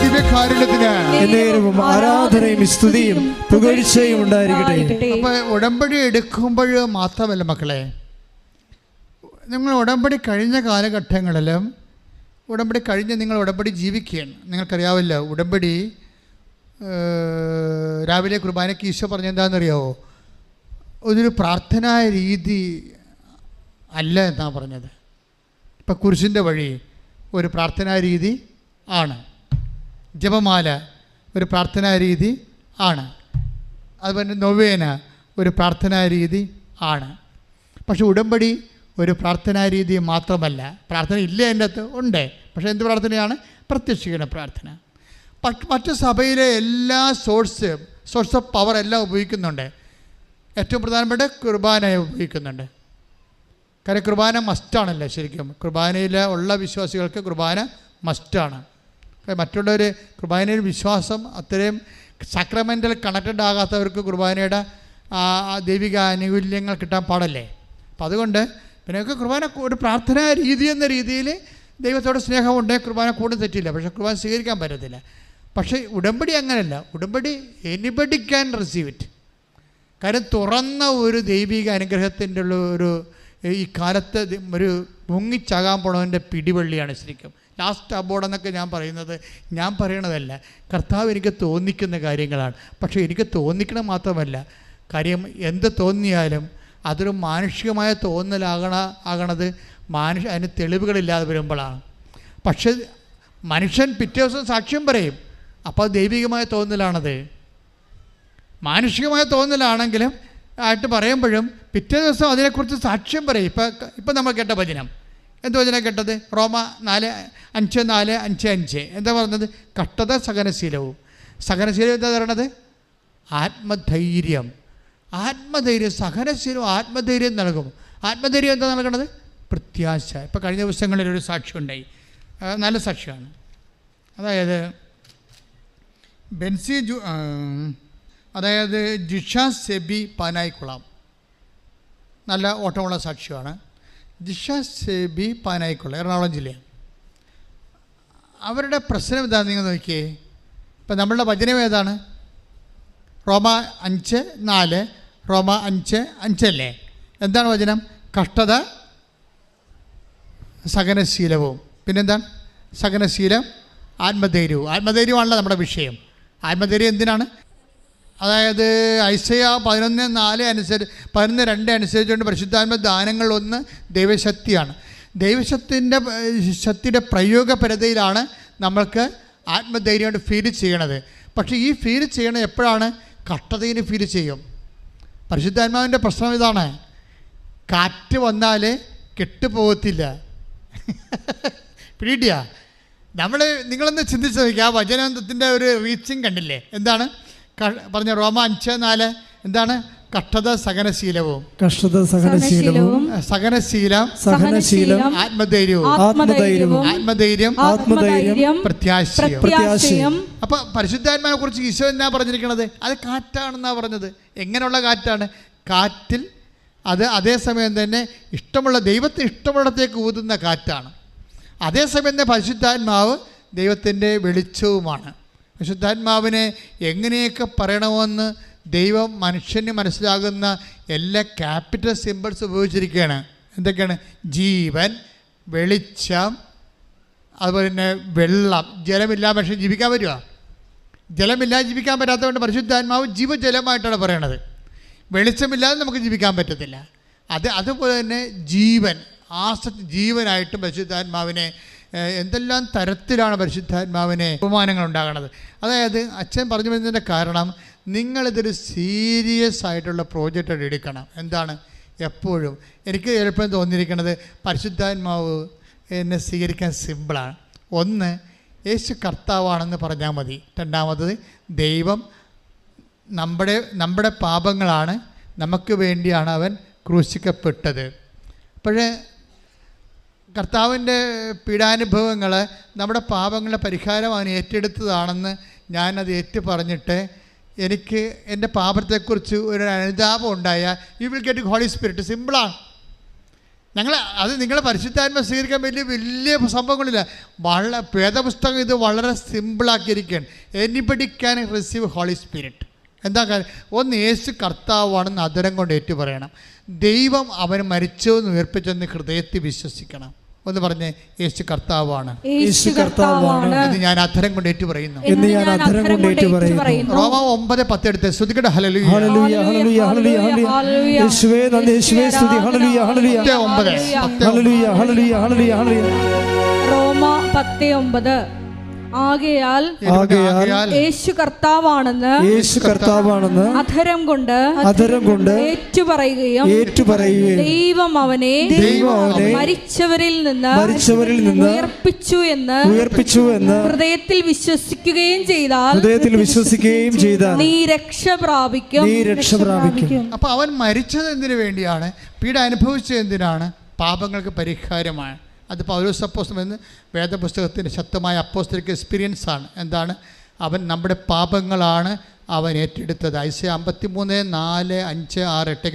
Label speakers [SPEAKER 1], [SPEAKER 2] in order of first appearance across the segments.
[SPEAKER 1] ദിവ്യകാരുണ്യത്തിന്
[SPEAKER 2] എന്നേരവും ആരാധനയും സ്തുതിയും പുകഴ്ചയും ഉണ്ടായിരിക്കട്ടെ.
[SPEAKER 1] അപ്പോൾ ഉടമ്പടി എടുക്കുമ്പോൾ മാത്രമല്ല മക്കളെ, നിങ്ങൾ ഉടമ്പടി കഴിഞ്ഞ കാലഘട്ടങ്ങളിലും ഉടമ്പടി കഴിഞ്ഞ് നിങ്ങൾ ഉടമ്പടി ജീവിക്കുകയാണ്. നിങ്ങൾക്കറിയാവില്ല, ഉടമ്പടി രാവിലെ കുർബാനയ്ക്ക് ഈശോ പറഞ്ഞെന്താണെന്നറിയാവോ? ഒരു പ്രാർത്ഥനാ രീതി അല്ല എന്നാണ് പറഞ്ഞത്. ഇപ്പം കുരിശിൻ്റെ വഴി ഒരു പ്രാർത്ഥനാ രീതി ആണ്, ജപമാല ഒരു പ്രാർത്ഥനാ രീതി ആണ്, അതുപോലെ നൊവേന ഒരു പ്രാർത്ഥനാ രീതി ആണ്. പക്ഷെ ഉടമ്പടി ഒരു പ്രാർത്ഥനാ രീതി മാത്രമല്ല. പ്രാർത്ഥന ഇല്ല എൻ്റെ അകത്ത് ഉണ്ട്, പക്ഷേ എന്ത് പ്രാർത്ഥനയാണ്? പ്രത്യക്ഷീകരണ പ്രാർത്ഥന. മറ്റ് സഭയിലെ എല്ലാ സോഴ്സ് ഓഫ് പവർ എല്ലാം ഉപയോഗിക്കുന്നുണ്ട്. ഏറ്റവും പ്രധാനപ്പെട്ട കുർബാന ഉപയോഗിക്കുന്നുണ്ട്. കാര്യം കുർബാന മസ്റ്റാണല്ലോ. ശരിക്കും കുർബാനയിൽ ഉള്ള വിശ്വാസികൾക്ക് കുർബാന മസ്റ്റാണ്. മറ്റുള്ളവർ കുർബാനയിൽ വിശ്വാസം അത്രയും സാക്രമെൻ്റൽ കണക്റ്റഡ് ആകാത്തവർക്ക് കുർബാനയുടെ ദൈവിക ആനുകൂല്യങ്ങൾ കിട്ടാൻ പാടല്ലേ. അപ്പം അതുകൊണ്ട് പിന്നെ കുർബാന ഒരു പ്രാർത്ഥനാ രീതി എന്ന രീതിയിൽ ദൈവത്തോട് സ്നേഹമുണ്ടെങ്കിൽ കുർബാന കൂടുതൽ തെറ്റില്ല, പക്ഷേ കുർബാന സ്വീകരിക്കാൻ പറ്റത്തില്ല. പക്ഷേ ഉടമ്പടി അങ്ങനെയല്ല. ഉടമ്പടി എനിബഡി ക്യാൻ റിസീവ് ഇറ്റ്. കാര്യം തുറന്ന ഒരു ദൈവിക അനുഗ്രഹത്തിൻ്റെ ഉള്ള ഒരു ഈ കാലത്ത് ഒരു മുങ്ങിച്ചാകാൻ പോണവൻ്റെ പിടിവള്ളിയാണ് ശരിക്കും. ലാസ്റ്റ് അബോർഡെന്നൊക്കെ ഞാൻ പറയണതല്ല, കർത്താവ് എനിക്ക് തോന്നിക്കുന്ന കാര്യങ്ങളാണ്. പക്ഷേ എനിക്ക് തോന്നിക്കണം മാത്രമല്ല, കാര്യം എന്ത് തോന്നിയാലും അതൊരു മാനുഷികമായ തോന്നലാകണത് അതിന് തെളിവുകളില്ലാതെ വരുമ്പോഴാണ്. പക്ഷെ മനുഷ്യൻ പിറ്റേ ദിവസം സാക്ഷ്യം പറയും, അപ്പോൾ ദൈവികമായ തോന്നലാണത്. മാനുഷികമായ തോന്നലാണെങ്കിലും ആയിട്ട് പറയുമ്പോഴും പിറ്റേ ദിവസം അതിനെക്കുറിച്ച് സാക്ഷ്യം പറയും. ഇപ്പം നമ്മൾ കേട്ട വചനം, എന്ത് വചനം കേട്ടത്? റോമ 4:5 എന്താ പറഞ്ഞത്? കഷ്ടത സഹനശീലവും. സഹനശീലം എന്താ പറയണത്? ആത്മധൈര്യം. സഹനശീലവും ആത്മധൈര്യം നൽകും. ആത്മധൈര്യം എന്താ നൽകണത്? പ്രത്യാശ. ഇപ്പം കഴിഞ്ഞ ദിവസങ്ങളിൽ ഒരു സാക്ഷ്യം ഉണ്ടായി, നല്ല സാക്ഷ്യമാണ്. അതായത് ജിഷ സെബി പാനായിക്കുളം, നല്ല ഓട്ടമുള്ള സാക്ഷ്യമാണ്. ജിഷ സെബി പാനായിക്കുളം, എറണാകുളം ജില്ലയാണ്. അവരുടെ പ്രശ്നം എന്താണെന്ന് നിങ്ങൾ നോക്കിയേ. ഇപ്പം നമ്മളുടെ വചനം ഏതാണ്? റോമ 5:4. റോമ 5:5 അല്ലേ? എന്താണ് വചനം? കഷ്ടത സഹനശീലവും. പിന്നെന്താണ്? സഹനശീലം ആത്മധൈര്യവും. ആത്മധൈര്യമാണല്ലോ നമ്മുടെ വിഷയം. ആത്മധൈര്യം എന്തിനാണ്? അതായത് ഐസയ 11:4 അനുസരിച്ച് 11:2 അനുസരിച്ചുകൊണ്ട് പരിശുദ്ധാത്മ ദാനങ്ങളൊന്ന് ദൈവശക്തിയാണ്. ശക്തിയുടെ പ്രയോഗപരതയിലാണ് നമ്മൾക്ക് ആത്മധൈര്യമായിട്ട് ഫീൽ ചെയ്യണത്. പക്ഷേ ഈ ഫീൽ ചെയ്യണത് എപ്പോഴാണ്? കഷ്ടതയിൽ ഫീൽ ചെയ്യും. പരിശുദ്ധാത്മാവിൻ്റെ പ്രശ്നം ഇതാണ്, കാറ്റ് വന്നാൽ കെട്ടുപോകത്തില്ല. പിടിയിട്ടിയ നിങ്ങളൊന്ന് ചിന്തിച്ച് നോക്കുക. ആ വചനത്തിൻ്റെ ഒരു റീച്ചിങ് കണ്ടില്ലേ? എന്താണ് പറഞ്ഞ? റോമ 5:4 എന്താണ്? കഷ്ടത സഹനശീലവും. സഹനശീലം ആത്മധൈര്യം പ്രത്യാശയും. അപ്പൊ പരിശുദ്ധാത്മാവിനെ കുറിച്ച് ഈശോ എന്നാ പറഞ്ഞിരിക്കണത്? അത് കാറ്റാണെന്നാ പറഞ്ഞത്. എങ്ങനെയുള്ള കാറ്റാണ്? കാറ്റിൽ അത് അതേസമയം തന്നെ ദൈവത്തിന് ഇഷ്ടമുള്ളത്തേക്ക് ഊതുന്ന കാറ്റാണ്. അതേസമയം തന്നെ പരിശുദ്ധാത്മാവ് ദൈവത്തിൻ്റെ വെളിച്ചവുമാണ്. പരിശുദ്ധാത്മാവിനെ എങ്ങനെയൊക്കെ പറയണമെന്ന് ദൈവം മനുഷ്യന് മനസ്സിലാകുന്ന എല്ലാ ക്യാപിറ്റൽ സിമ്പിൾസ് ഉപയോഗിച്ചിരിക്കുകയാണ്. എന്തൊക്കെയാണ്? ജീവൻ, വെളിച്ചം, അതുപോലെ തന്നെ വെള്ളം. ജലമില്ലാതെ മനുഷ്യൻ ജീവിക്കാൻ പറ്റുമോ? ജലമില്ലാതെ ജീവിക്കാൻ പറ്റാത്തതുകൊണ്ട് പരിശുദ്ധാത്മാവ് ജീവജലമായിട്ടാണ് പറയണത്. വെളിച്ചമില്ലാതെ നമുക്ക് ജീവിക്കാൻ പറ്റത്തില്ല. അതുപോലെ തന്നെ ജീവൻ, ജീവനായിട്ടും പരിശുദ്ധാത്മാവിനെ എന്തെല്ലാം തരത്തിലാണ് പരിശുദ്ധാത്മാവിനെ ബഹുമാനങ്ങൾ ഉണ്ടാകണത്. അതായത് അച്ഛൻ പറഞ്ഞു വരുന്നതിൻ്റെ കാരണം, നിങ്ങളിതൊരു സീരിയസ് ആയിട്ടുള്ള പ്രോജക്റ്റ് എടുക്കണം. എന്താണ്? എപ്പോഴും എനിക്ക് എളുപ്പം തോന്നിയിരിക്കുന്നത് പരിശുദ്ധാത്മാവ് എന്നെ സ്വീകരിക്കാൻ സിമ്പിളാണ്. ഒന്ന്, യേശു കർത്താവാണെന്ന് പറഞ്ഞാൽ മതി. രണ്ടാമത്, ദൈവം നമ്മുടെ പാപങ്ങളാണ്, നമുക്ക് വേണ്ടിയാണ് അവൻ ക്രൂശിക്കപ്പെട്ടത്. അപ്പോഴേ കർത്താവിൻ്റെ പീഡാനുഭവങ്ങൾ നമ്മുടെ പാപങ്ങളുടെ പരിഹാരം അവൻ ഏറ്റെടുത്തതാണെന്ന് ഞാനത് പറഞ്ഞിട്ട് എനിക്ക് എൻ്റെ പാപത്തെക്കുറിച്ച് ഒരു അനുതാപം ഉണ്ടായാൽ you will get Holy Spirit. സിമ്പിളാണ്. നിങ്ങളെ പരിശുദ്ധാത്മ സ്വീകരിക്കാൻ വലിയ സംഭവങ്ങളില്ല. വേദപുസ്തകം ഇത് വളരെ സിമ്പിളാക്കിയിരിക്കുകയാണ്. Anybody can receive Holy Spirit. എന്താ കാര്യം? ഒന്ന്, യേശു കർത്താവാണെന്ന് അധരം കൊണ്ട് ഏറ്റു പറയണം. ദൈവം അവൻ മരിച്ചു എന്ന് ഉയർപ്പിച്ചെന്ന് ഹൃദയത്തിൽ വിശ്വസിക്കണം. ഒന്ന് പറഞ്ഞേ, യേശു കർത്താവാണ്,
[SPEAKER 2] യേശു കർത്താവാണ്
[SPEAKER 1] എന്ന് ഞാൻ അധരം കൊണ്ട് ഏറ്റു പറയുന്നു. റോമ 9:10 എടുത്ത് ശ്രുതിക്കട്ടെ. ഹല്ലേലൂയ
[SPEAKER 2] ഹല്ലേലൂയ ഹല്ലേലൂയ ഹല്ലേലൂയ യേശുവേ നന്ദി, യേശുവേ സ്തുതി. ഹല്ലേലൂയ ഹല്ലേലൂയ
[SPEAKER 1] 9:10
[SPEAKER 2] ഹല്ലേലൂയ ഹല്ലേലൂയ ഹല്ലേലൂയ ഹല്ലേലൂയ.
[SPEAKER 3] റോമ 10:9 ആകയാൽ യേശു കർത്താവാണെന്ന് അധരം കൊണ്ട് ഏറ്റുപറയുകയും ദൈവം അവനെ മരിച്ചവരിൽ നിന്ന് ഉയർപ്പിച്ചു എന്ന് ഹൃദയത്തിൽ വിശ്വസിക്കുകയും ചെയ്താൽ നീ രക്ഷ പ്രാപിക്കും.
[SPEAKER 1] അപ്പൊ അവൻ മരിച്ചത് എന്തിനു വേണ്ടിയാണ്? പീഡ അനുഭവിച്ചത് എന്തിനാണ്? പാപങ്ങൾക്ക് പരിഹാരമാണ്. അത് പൗലോസ് അപ്പോസ്തലൻ എന്ന് വേദപുസ്തകത്തിൻ്റെ ശക്തമായ അപ്പോസ്തലിക് എക്സ്പീരിയൻസ് ആണ്. എന്താണ്? അവൻ നമ്മുടെ പാപങ്ങളാണ് അവൻ ഏറ്റെടുത്തത്. ഐസയ 53, 4, 5, 6, 8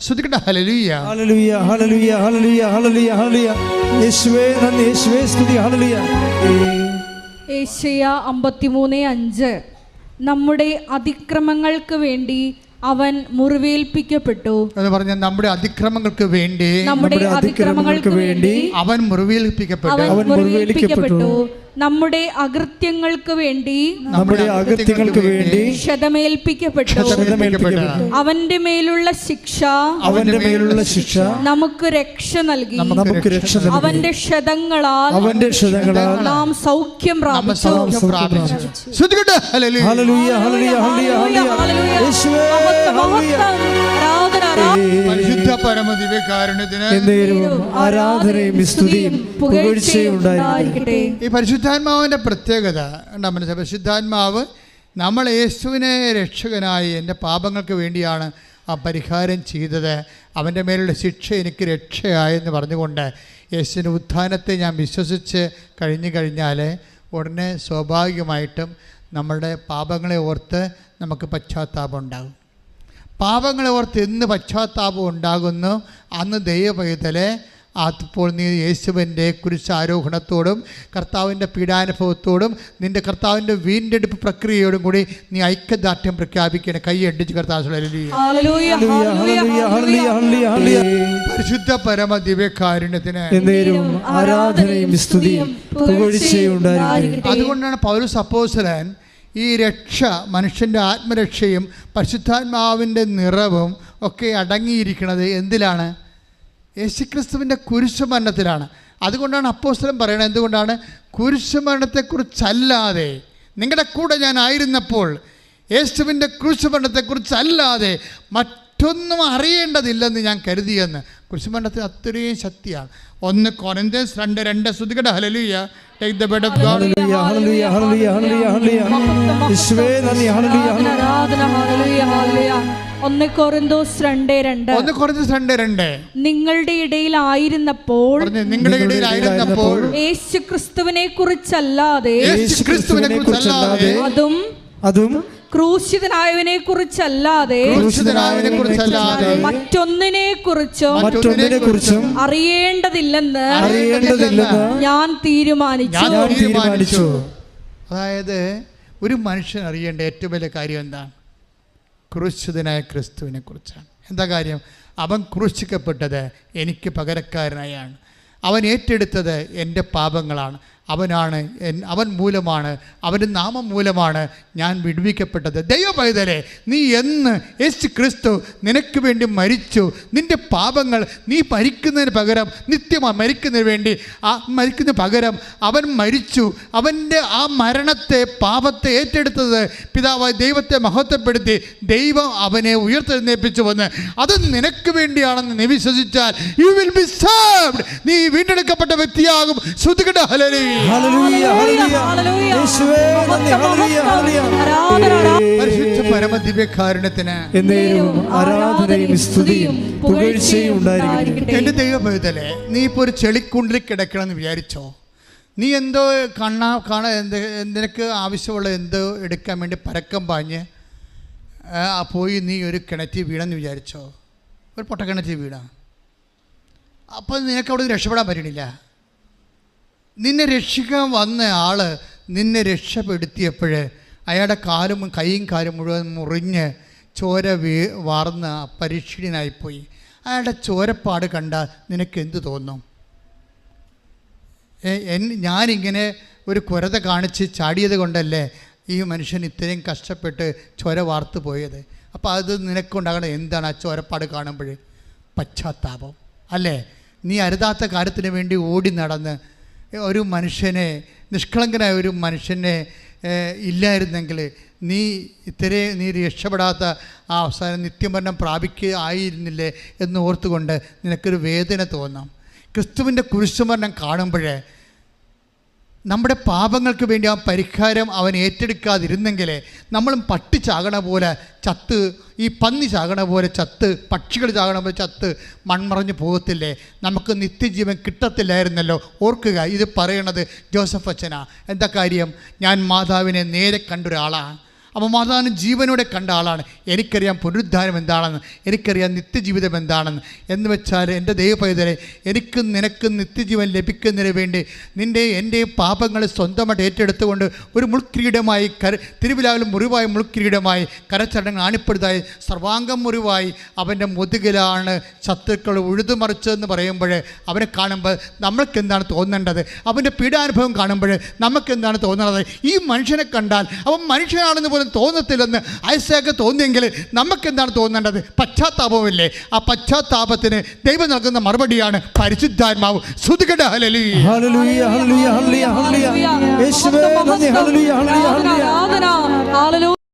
[SPEAKER 1] ശ്രുതിക്കട്ടെ. ഹല്ലേലൂയ
[SPEAKER 2] ഹല്ലേലൂയ ഹല്ലേലൂയ ഹല്ലേലൂയ ഹല്ലേലൂയ ഹല്ലേലൂയ യേശുവേ നന്ദി, യേശുവേ സ്തുതി. ഹല്ലേലൂയ.
[SPEAKER 3] യേശയ്യ 53:5 നമ്മുടെ അതിക്രമങ്ങൾക്ക് വേണ്ടി അവൻ മുറിവേൽപ്പിക്കപ്പെട്ടു
[SPEAKER 1] എന്ന് പറഞ്ഞാൽ നമ്മുടെ അതിക്രമങ്ങൾക്ക് വേണ്ടി അവൻ മുറിവേൽപ്പിക്കപ്പെട്ടു.
[SPEAKER 3] നമ്മുടെ അകൃത്യങ്ങൾക്ക് വേണ്ടി ക്ഷതമേൽപ്പിക്കപ്പെട്ടു. അവന്റെ മേലുള്ള ശിക്ഷ നമുക്ക് രക്ഷ നൽകി. അവന്റെ ക്ഷതങ്ങളാൽ നാം സൗഖ്യം പ്രാപിച്ചു.
[SPEAKER 1] പരിശുദ്ധ പരമദിവ്യകാരുണ്യത്തിന്
[SPEAKER 2] ആരാധനയും സ്തുതിയും പുകഴ്ചയും ഉണ്ടായിരിക്കട്ടെ.
[SPEAKER 1] ഈ പരിശുദ്ധാത്മാവിൻ്റെ പ്രത്യേകത എന്താ മനസ്സിലായി? പരിശുദ്ധാത്മാവ് നമ്മൾ യേശുവിനെ രക്ഷകനായി എൻ്റെ പാപങ്ങൾക്ക് വേണ്ടിയാണ് ആ പരിഹാരം ചെയ്തത്. അവൻ്റെ മേലുള്ള ശിക്ഷ എനിക്ക് രക്ഷയായെന്ന് പറഞ്ഞുകൊണ്ട് യേശുവിൻ്റെ ഉത്ഥാനത്തെ ഞാൻ വിശ്വസിച്ച് കഴിഞ്ഞാൽ ഉടനെ സ്വാഭാവികമായിട്ടും നമ്മളുടെ പാപങ്ങളെ ഓർത്ത് നമുക്ക് പശ്ചാത്താപം ഉണ്ടാകും. പാപങ്ങളെ ഓർത്ത് എന്ന് പശ്ചാത്താപം ഉണ്ടാകുന്നു അന്ന് ദൈവപൈതലെ അപ്പോൾ നീ യേശുവിൻ്റെ കുരിശാരോഹണത്തോടും കർത്താവിൻ്റെ പീഡാനുഭവത്തോടും നിൻ്റെ കർത്താവിൻ്റെ വീണ്ടെടുപ്പ് പ്രക്രിയയോടും കൂടി നീ ഐക്യദാർഢ്യം പ്രഖ്യാപിക്കണം. കൈയടിച്ച് കർത്താവ് പരിശുദ്ധ പരമ ദിവ്യകാരുണ്യത്തിന്
[SPEAKER 2] ആരാധനയും സ്തുതിയും പുകഴ്ചയും ഉണ്ടായിരിക്കട്ടെ.
[SPEAKER 1] അതുകൊണ്ടാണ് പൗലോസ് അപ്പോസ്തലൻ ഈ രക്ഷ, മനുഷ്യൻ്റെ ആത്മരക്ഷയും പരിശുദ്ധാത്മാവിൻ്റെ നിറവും ഒക്കെ അടങ്ങിയിരിക്കുന്നത് എന്തിലാണ്? യേശുക്രിസ്തുവിൻ്റെ കുരിശുമരണത്തിലാണ്. അതുകൊണ്ടാണ് അപ്പോസ്തലൻ പറയണത്. എന്തുകൊണ്ടാണ്? കുരിശുമരണത്തെക്കുറിച്ചല്ലാതെ, നിങ്ങളുടെ കൂടെ ഞാൻ ആയിരുന്നപ്പോൾ യേശുവിൻ്റെ കുരിശുമരണത്തെക്കുറിച്ചല്ലാതെ മറ്റൊന്നും അറിയേണ്ടതില്ലെന്ന് ഞാൻ കരുതിയെന്ന്. കുരിശുമരണത്തിന് അത്രയും ശക്തിയാണ്. 1 കൊരിന്ത്യൻസ് 2:2 ശ്രുതിക്കട്ടെ. ഹല്ലേലൂയ. Take the bed of God.
[SPEAKER 2] ഹല്ലേലൂയ ഹല്ലേലൂയ ഹല്ലേലൂയ ഹല്ലേലൂയ യേശുവേ നന്ദി. ഹല്ലേലൂയ
[SPEAKER 3] ആരാധന. Hallelujah hallelujah. 1 കൊരിന്ത്യൻസ് 2:2 നിങ്ങളുടെ ഇടയിലായിരുന്നപ്പോൾ യേശുക്രിസ്തുവിനെ കുറിച്ചല്ലാതെ അതും ക്രൂശിതനായവനെ കുറിച്ചല്ലാതെ മറ്റൊന്നിനെ കുറിച്ചും അറിയേണ്ടതില്ലെന്ന് ഞാൻ തീരുമാനിച്ചു.
[SPEAKER 1] അതായത് ഒരു മനുഷ്യൻ അറിയേണ്ട ഏറ്റവും വലിയ കാര്യം എന്താണ്? ക്രൂശിതനായ ക്രിസ്തുവിനെ കുറിച്ചാണ്. എന്താ കാര്യം? അവൻ ക്രൂശിക്കപ്പെട്ടത് എനിക്ക് പകരക്കാരനായാണ്. അവൻ ഏറ്റെടുത്തത് എൻ്റെ പാപങ്ങളാണ്. അവൻ മൂലമാണ്, അവൻ്റെ നാമം മൂലമാണ് ഞാൻ വിടുവിക്കപ്പെട്ടത്. ദൈവപൈതലേ, നീ എന്ന് യേശു ക്രിസ്തു നിനക്ക് വേണ്ടി മരിച്ചു, നിൻ്റെ പാപങ്ങൾ നീ മരിക്കുന്നതിന് പകരം, നിത്യമായി മരിക്കുന്നതിന് വേണ്ടി മരിക്കുന്ന പകരം അവൻ മരിച്ചു. അവൻ്റെ ആ മരണത്തെ, പാപത്തെ ഏറ്റെടുത്തത് പിതാവായ ദൈവത്തെ മഹത്വപ്പെടുത്തി ദൈവം അവനെ ഉയർത്തെഴുന്നേൽപ്പിച്ചു വന്ന് അത് നിനക്ക് വേണ്ടിയാണെന്ന് നീ വിശ്വസിച്ചാൽ യു വിൽ ബി സേവ്ഡ്. നീ വീണ്ടെടുക്കപ്പെട്ട വ്യക്തിയാകും. ശ്രുതികട. ഹല്ലേലൂയ പരിശുദ്ധ പരമ ദിവ്യകാരുണ്യത്തിന്
[SPEAKER 2] ആരാധനയും സ്തുതിയും പുകഴ്ചയും ഉണ്ടായിരിക്കട്ടെ.
[SPEAKER 1] എൻ്റെ ദൈവഭക്തലേ, നീ ഇപ്പോൾ ഒരു ചെളിക്കുണ്ടിൽ കിടക്കണമെന്ന് വിചാരിച്ചോ? നീ എന്തോ നിനക്ക് ആവശ്യമുള്ള എന്തോ എടുക്കാൻ വേണ്ടി പരക്കം പാഞ്ഞ് പോയി നീ ഒരു കിണറ്റിൽ വീണെന്ന് വിചാരിച്ചോ? ഒരു പൊട്ടക്കിണറ്റിൽ വീണാ? അപ്പോൾ നിനക്ക് അവിടെ നിന്ന് രക്ഷപ്പെടാൻ പറ്റണില്ല. നിന്നെ രക്ഷിക്കാൻ വന്ന ആൾ നിന്നെ രക്ഷപ്പെടുത്തിയപ്പോൾ അയാളുടെ കൈയും കാലും മുഴുവൻ മുറിഞ്ഞ് ചോര വാർന്ന് പരിക്ഷീണനായിപ്പോയി. അയാളുടെ ചോരപ്പാട് കണ്ടാൽ നിനക്ക് എന്ത് തോന്നും? ഞാനിങ്ങനെ ഒരു കുരത കാണിച്ച് ചാടിയത് കൊണ്ടല്ലേ ഈ മനുഷ്യൻ ഇത്രയും കഷ്ടപ്പെട്ട് ചോര വാർത്ത് പോയത്. അപ്പോൾ അത് നിനക്കുണ്ടാകണം എന്താണ്? ആ ചോരപ്പാട് കാണുമ്പോൾ പശ്ചാത്താപം അല്ലേ? നീ അരുതാത്ത കാര്യത്തിന് വേണ്ടി ഓടി നടന്ന് ഒരു മനുഷ്യനെ, നിഷ്കളങ്കനായ ഒരു മനുഷ്യനെ ഇല്ലായിരുന്നെങ്കിൽ നീ രക്ഷപ്പെടാത്ത ആ അവസാനം നിത്യമരണം ആയിരുന്നില്ലേ എന്ന് ഓർത്തുകൊണ്ട് നിനക്കൊരു വേദന തോന്നാം. ക്രിസ്തുവിൻ്റെ കുരിശുമരണം കാണുമ്പോഴേ നമ്മുടെ പാപങ്ങൾക്ക് വേണ്ടി ആ പരിഹാരം അവൻ ഏറ്റെടുക്കാതിരുന്നെങ്കിൽ നമ്മളും പട്ടി ചാകണ പോലെ ചത്ത്, ഈ പന്നി ചാകണ പോലെ ചത്ത്, പക്ഷികൾ ചാകണ പോലെ ചത്ത് മൺമറഞ്ഞു പോകത്തില്ലേ? നമുക്ക് നിത്യജീവൻ കിട്ടത്തില്ലായിരുന്നല്ലോ. ഓർക്കുക, ഇത് പറയണത് ജോസഫ് അച്ഛനാ. എന്താ കാര്യം? ഞാൻ മാതാവിനെ നേരെ കണ്ടൊരാളാണ്. അപ്പോൾ മാതാവിന് ജീവനോടെ കണ്ട ആളാണ്. എനിക്കറിയാം പുനരുദ്ധാനം എന്താണെന്ന്, എനിക്കറിയാം നിത്യജീവിതം എന്താണെന്ന്. എന്ന് വെച്ചാൽ എൻ്റെ ദൈവപൈതലെ, എനിക്കും നിനക്കും നിത്യജീവൻ ലഭിക്കുന്നതിന് വേണ്ടി എൻ്റെ പാപങ്ങളെ സ്വന്തമായിട്ട് ഏറ്റെടുത്തുകൊണ്ട് ഒരു മുൾക്കിരീടമായി തിരുവിലാവിലും മുറിവായി മുൾക്കിരീടമായി കരച്ചടങ്ങ് ആണിപ്പെടുത്തായി സർവാംഗം മുറിവായി അവൻ്റെ മുതുകിലാണ് ശത്രുക്കൾ ഉഴുതുമറിച്ചതെന്ന് പറയുമ്പോൾ അവനെ കാണുമ്പോൾ നമ്മൾക്ക് എന്താണ് തോന്നേണ്ടത്? അവൻ്റെ പീഡാനുഭവം കാണുമ്പോൾ നമുക്ക് എന്താണ് തോന്നുന്നത്? ഈ മനുഷ്യനെ കണ്ടാൽ അവൻ മനുഷ്യനാണെന്ന് പോലും തോന്നത്തില്ലെന്ന് ഐസക്ക് തോന്നിയെങ്കിൽ നമുക്കെന്താണ് തോന്നേണ്ടത്? പശ്ചാത്താപമില്ലേ? ആ പശ്ചാത്താപത്തിന് ദൈവം നൽകുന്ന മറുപടിയാണ് പരിശുദ്ധാത്മാവ്. സ്തുതിക്കട്ടെ. ഹല്ലേലൂയ,
[SPEAKER 2] ഹല്ലേലൂയ, ഹല്ലേലൂയ, ഹല്ലേലൂയ, ഹല്ലേലൂയ. യേശുവേ നന്ദി. ഹല്ലേലൂയ, ഹല്ലേലൂയ, ഹല്ലേലൂയ.
[SPEAKER 3] ആരാധന. ഹല്ലേലൂയ.